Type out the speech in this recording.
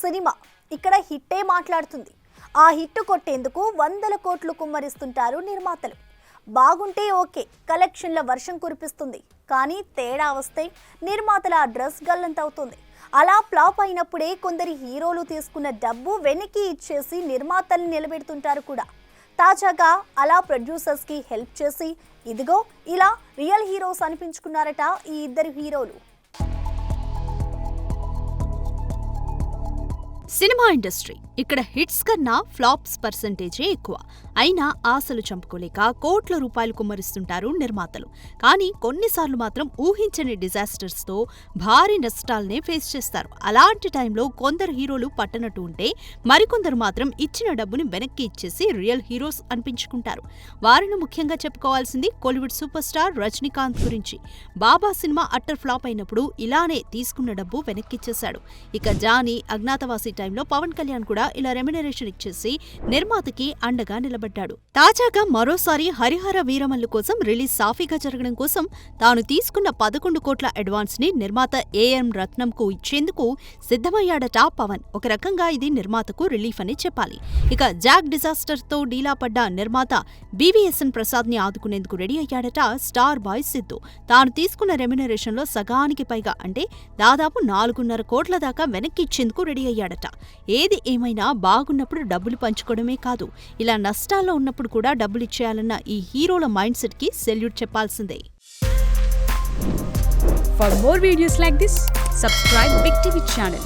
Cinema ఇక్కడ హిట్టే మాట్లాడుతుంది. ఆ హిట్ కొట్టేందుకు వందల కోట్లు కుమ్మరిస్తుంటారు నిర్మాతలు. బాగుంటే ఓకే, కలెక్షన్ల వర్షం కురిపిస్తుంది. కానీ తేడా వస్తే నిర్మాతల డ్రెస్ గల్లంతవుతుంది. అలా ఫ్లాప్ అయినప్పుడే కొందరి హీరోలు తీసుకున్న డబ్బు వెనక్కి ఇచ్చేసి నిర్మాతల్ని నిలబెడుతుంటారు కూడా. తాజాగా అలా ప్రొడ్యూసర్స్కి హెల్ప్ చేసి ఇదిగో ఇలా రియల్ హీరోస్ అనిపించుకున్నారట ఈ ఇద్దరు హీరోలు. సినిమా ఇండస్ట్రీ ఇక్కడ హిట్స్ కన్నా ఫ్లాప్స్ పర్సెంటేజే ఎక్కువ. అయినా ఆశలు చంపుకోలేక కోట్ల రూపాయలు కుమ్మరిస్తుంటారు నిర్మాతలు. కానీ కొన్నిసార్లు మాత్రం ఊహించని డిజాస్టర్స్తో భారీ నష్టాలనే ఫేస్ చేస్తారు. అలాంటి టైంలో కొందరు హీరోలు పట్టనట్టు ఉంటే మరికొందరు మాత్రం ఇచ్చిన డబ్బుని వెనక్కి ఇచ్చేసి రియల్ హీరోస్ అనిపించుకుంటారు. వారిని ముఖ్యంగా చెప్పుకోవాల్సింది కోలీవుడ్ సూపర్ స్టార్ రజనీకాంత్ గురించి. బాబా సినిమా అట్టర్ ఫ్లాప్ అయినప్పుడు ఇలానే తీసుకున్న డబ్బు వెనక్కిచ్చేశాడు. ఇక జానీ, అజ్ఞాతవాసి టైంలో పవన్ కళ్యాణ్ కూడా ఇలా రెమ్యునరేషన్ ఇచ్చేసి నిర్మాతకి అండగా నిలబడ్డాడు. తాజాగా మరోసారి హరిహర వీరమల్లు కోసం రిలీజ్ సాఫీగా జరగడం కోసం తాను తీసుకున్న 11 కోట్ల అడ్వాన్స్ ని నిర్మాత ఏఎం రత్నంకు ఇచ్చేందుకు సిద్ధమయ్యాడట పవన్. ఒక రకంగా ఇది నిర్మాతకు రిలీఫ్ అని చెప్పాలి. ఇక జాక్ డిజాస్టర్ తో డీలా పడ్డ నిర్మాత బీవీఎస్ఎన్ ప్రసాద్ ని ఆదుకునేందుకు రెడీ అయ్యాడట స్టార్ బాయ్ సిద్ధు. తాను తీసుకున్న రెమ్యునరేషన్ లో సగానికి పైగా అంటే దాదాపు 4.5 కోట్ల దాకా వెనక్కి ఇచ్చేందుకు రెడీ అయ్యాడట. ఏది ఏమైనా బాగున్నప్పుడు డబ్బులు పంచుకోవడమే కాదు, ఇలా నష్టాల్లో ఉన్నప్పుడు కూడా డబ్బులిచ్చేయాలన్న ఈ హీరోల మైండ్ సెట్ కి సెల్యూట్ చెప్పాల్సిందే. For more videos like this, subscribe Big TV channel.